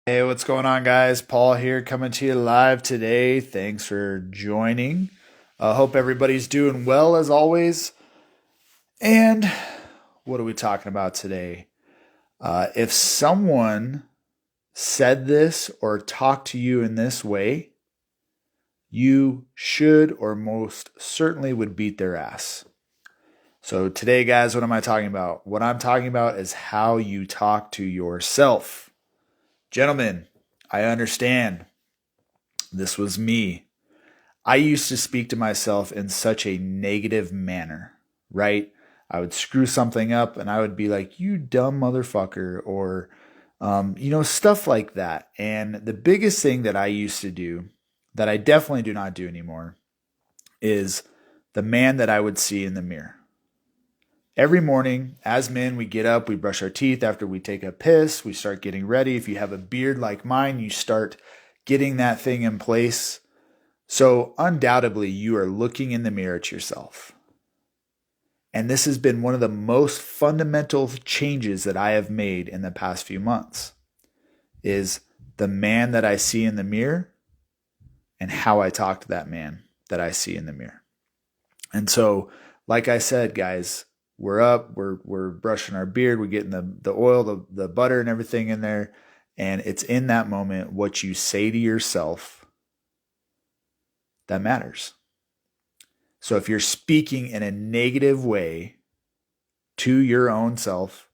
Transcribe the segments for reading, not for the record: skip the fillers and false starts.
Hey, what's going on, guys? Paul here coming to you live today. Thanks for joining. I hope everybody's doing well as always. And what are we talking about today? If someone said this or talked to you in this way, you should or most certainly would beat their ass. So, today, guys, what am I talking about? What I'm talking about is how you talk to yourself. Gentlemen, I understand. This was me. I used to speak to myself in such a negative manner, right? I would screw something up and I would be like, you dumb motherfucker, or, stuff like that. And the biggest thing that I used to do that I definitely do not do anymore is the man that I would see in the mirror. Every morning, as men, we get up, we brush our teeth after we take a piss, we start getting ready. If you have a beard like mine, you start getting that thing in place. So, undoubtedly, you are looking in the mirror at yourself. And this has been one of the most fundamental changes that I have made in the past few months is the man that I see in the mirror and how I talk to that man that I see in the mirror. And so, like I said, guys, we're up, we're brushing our beard, we're getting the oil, the butter and everything in there. And it's in that moment what you say to yourself that matters. So if you're speaking in a negative way to your own self,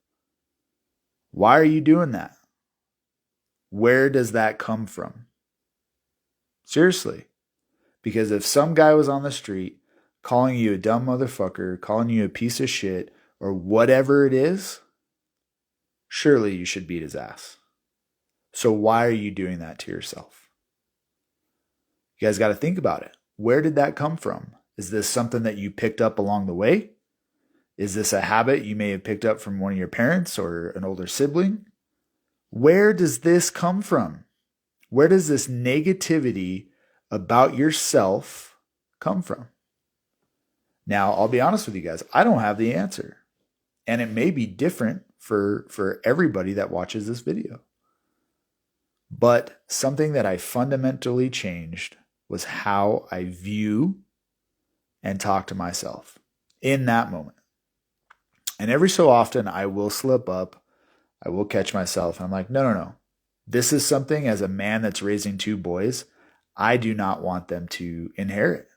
why are you doing that? Where does that come from? Seriously. Because if some guy was on the street calling you a dumb motherfucker, calling you a piece of shit, or whatever it is, surely you should beat his ass. So why are you doing that to yourself? You guys got to think about it. Where did that come from? Is this something that you picked up along the way? Is this a habit you may have picked up from one of your parents or an older sibling? Where does this come from? Where does this negativity about yourself come from? Now, I'll be honest with you guys, I don't have the answer. And it may be different for everybody that watches this video. But something that I fundamentally changed was how I view and talk to myself in that moment. And every so often, I will slip up. I will catch myself. And I'm like, no. This is something as a man that's raising two boys, I do not want them to inherit.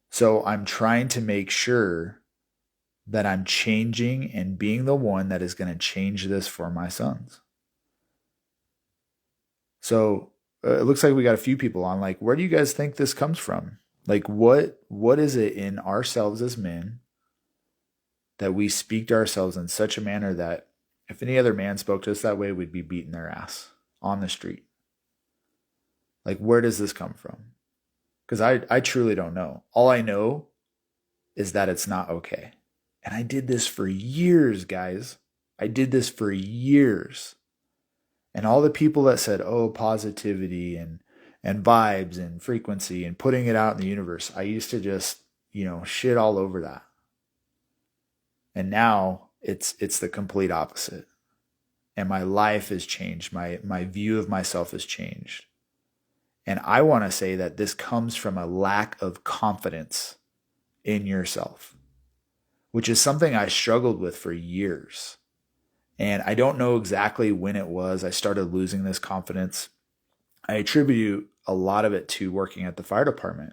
So I'm trying to make sure that I'm changing and being the one that is going to change this for my sons. So it looks like we got a few people on. Like, where do you guys think this comes from? Like, what is it in ourselves as men that we speak to ourselves in such a manner that if any other man spoke to us that way, we'd be beating their ass on the street? Like, where does this come from? Because I truly don't know. All I know is that it's not okay. And I did this for years, guys. I did this for years. And all the people that said, oh, positivity and vibes and frequency and putting it out in the universe, I used to just, shit all over that. And now it's the complete opposite. And my life has changed. My view of myself has changed. And I want to say that this comes from a lack of confidence in yourself, which is something I struggled with for years. And I don't know exactly when it was I started losing this confidence. I attribute a lot of it to working at the fire department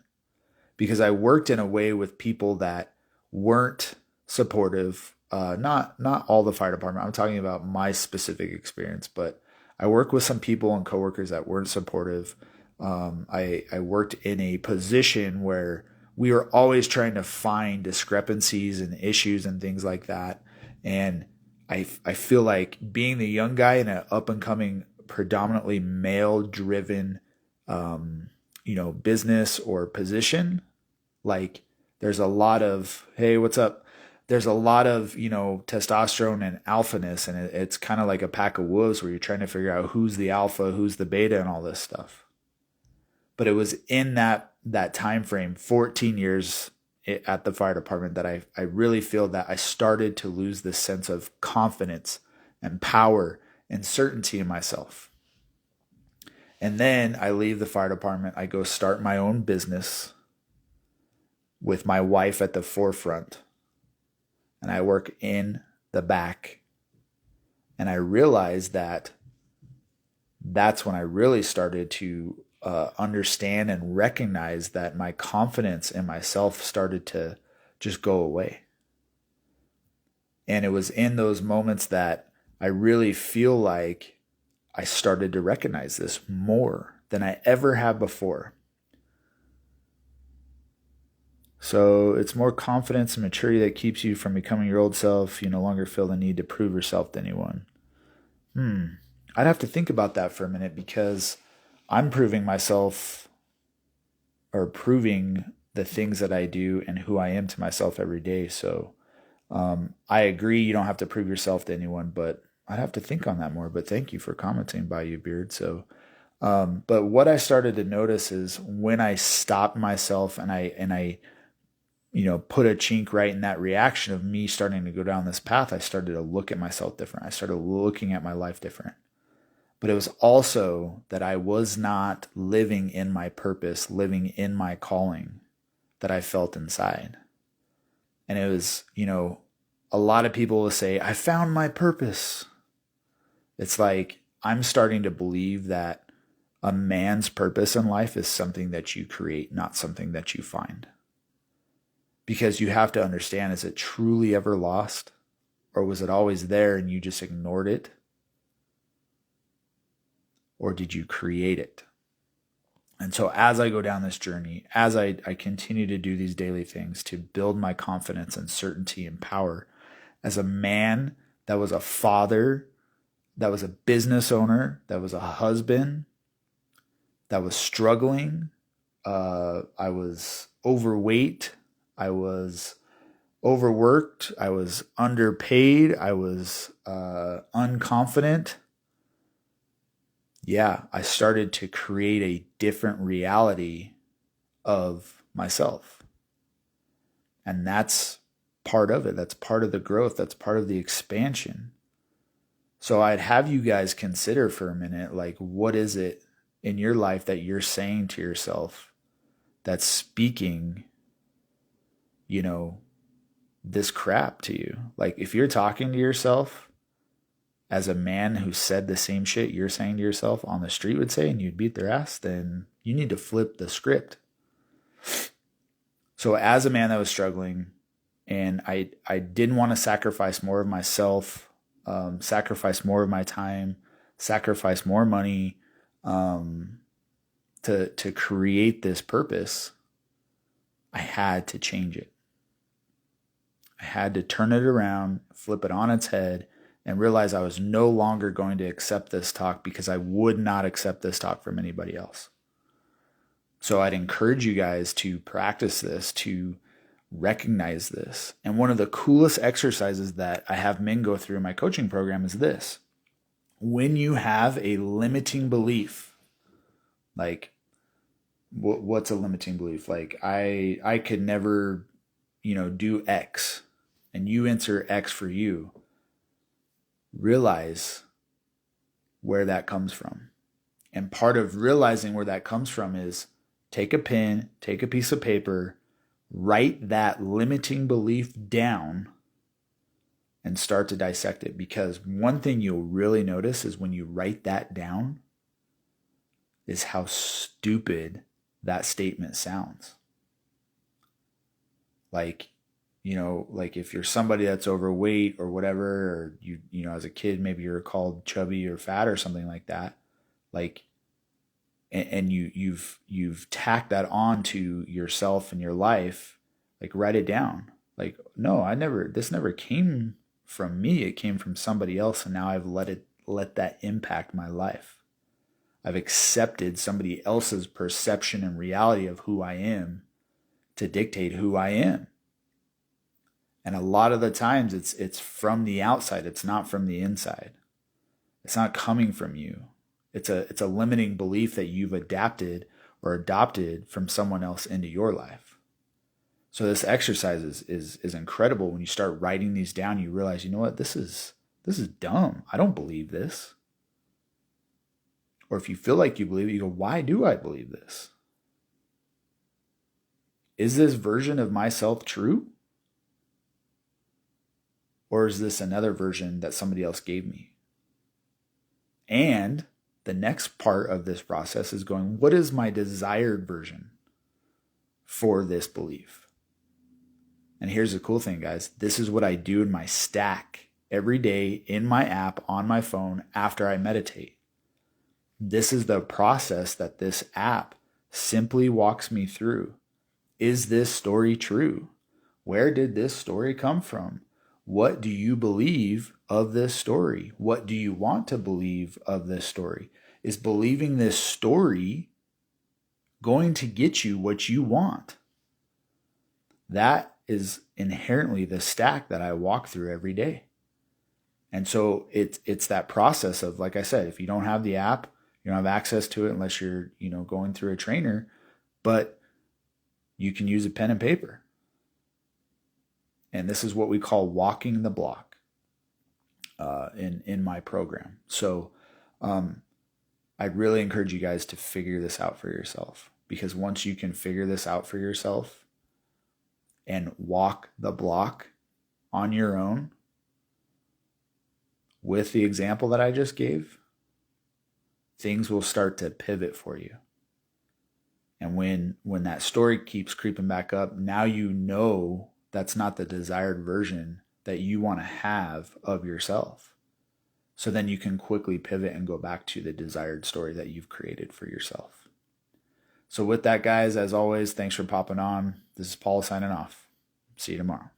because I worked in a way with people that weren't supportive. Not all the fire department. I'm talking about my specific experience, but I worked with some people and coworkers that weren't supportive. I worked in a position where we were always trying to find discrepancies and issues and things like that. And I feel like being the young guy in an up and coming, predominantly male driven, business or position, like there's a lot of, hey, what's up? There's a lot of, testosterone and alphaness. And it's kind of like a pack of wolves where you're trying to figure out who's the alpha, who's the beta and all this stuff. But it was in that time frame, 14 years at the fire department, that I really feel that I started to lose this sense of confidence and power and certainty in myself. And then I leave the fire department. I go start my own business with my wife at the forefront. And I work in the back. And I realized that that's when I really started to understand and recognize that my confidence in myself started to just go away. And it was in those moments that I really feel like I started to recognize this more than I ever have before. So it's more confidence and maturity that keeps you from becoming your old self. You no longer feel the need to prove yourself to anyone. I'd have to think about that for a minute, because I'm proving myself, or proving the things that I do and who I am to myself every day. So I agree, you don't have to prove yourself to anyone, but I'd have to think on that more. But thank you for commenting, by you, Beard. So, but what I started to notice is when I stopped myself and I put a chink right in that reaction of me starting to go down this path, I started to look at myself different. I started looking at my life different. But it was also that I was not living in my purpose, living in my calling that I felt inside. And it was, a lot of people will say, I found my purpose. It's like, I'm starting to believe that a man's purpose in life is something that you create, not something that you find. Because you have to understand, is it truly ever lost? Or was it always there and you just ignored it? Or did you create it? And so as I go down this journey, as I continue to do these daily things to build my confidence and certainty and power as a man that was a father, that was a business owner, that was a husband, that was struggling, I was overweight, I was overworked, I was underpaid, I was unconfident. Yeah, I started to create a different reality of myself. And that's part of it. That's part of the growth. That's part of the expansion. So I'd have you guys consider for a minute, like, what is it in your life that you're saying to yourself that's speaking, this crap to you? Like, if you're talking to yourself as a man who said the same shit you're saying to yourself on the street would say, and you'd beat their ass, then you need to flip the script. So as a man that was struggling, and I didn't want to sacrifice more of myself, sacrifice more of my time, sacrifice more money to create this purpose, I had to change it. I had to turn it around, flip it on its head, and realize I was no longer going to accept this talk, because I would not accept this talk from anybody else. So I'd encourage you guys to practice this, to recognize this. And one of the coolest exercises that I have men go through in my coaching program is this. When you have a limiting belief, like, what's a limiting belief? Like, I could never, do X, and you enter X for you. Realize where that comes from. And part of realizing where that comes from is take a pen, take a piece of paper, write that limiting belief down, and start to dissect it. Because one thing you'll really notice is when you write that down is how stupid that statement sounds. Like, like if you're somebody that's overweight or whatever, or you as a kid, maybe you're called chubby or fat or something like that, like, and you've tacked that on to yourself and your life, like, write it down. Like, no, this never came from me. It came from somebody else. And now I've let that impact my life. I've accepted somebody else's perception and reality of who I am to dictate who I am. And a lot of the times it's from the outside. It's not from the inside. It's not coming from you. It's a limiting belief that you've adapted or adopted from someone else into your life. So this exercise is incredible. When you start writing these down, you realize, you know what, this is dumb. I don't believe this. or if you feel like you believe it, you go, why do I believe this? Is this version of myself true? Or is this another version that somebody else gave me? And the next part of this process is going, what is my desired version for this belief? And here's the cool thing, guys. This is what I do in my stack every day in my app on my phone after I meditate. This is the process that this app simply walks me through. Is this story true? Where did this story come from? What do you believe of this story? What do you want to believe of this story? Is believing this story going to get you what you want? That is inherently the stack that I walk through every day. And so it's that process of, like I said, if you don't have the app, you don't have access to it unless you're, going through a trainer, but you can use a pen and paper. And this is what we call walking the block in my program. So I'd really encourage you guys to figure this out for yourself, because once you can figure this out for yourself and walk the block on your own with the example that I just gave, things will start to pivot for you. And when that story keeps creeping back up, now you know that's not the desired version that you want to have of yourself. So then you can quickly pivot and go back to the desired story that you've created for yourself. So with that, guys, as always, thanks for popping on. This is Paul signing off. See you tomorrow.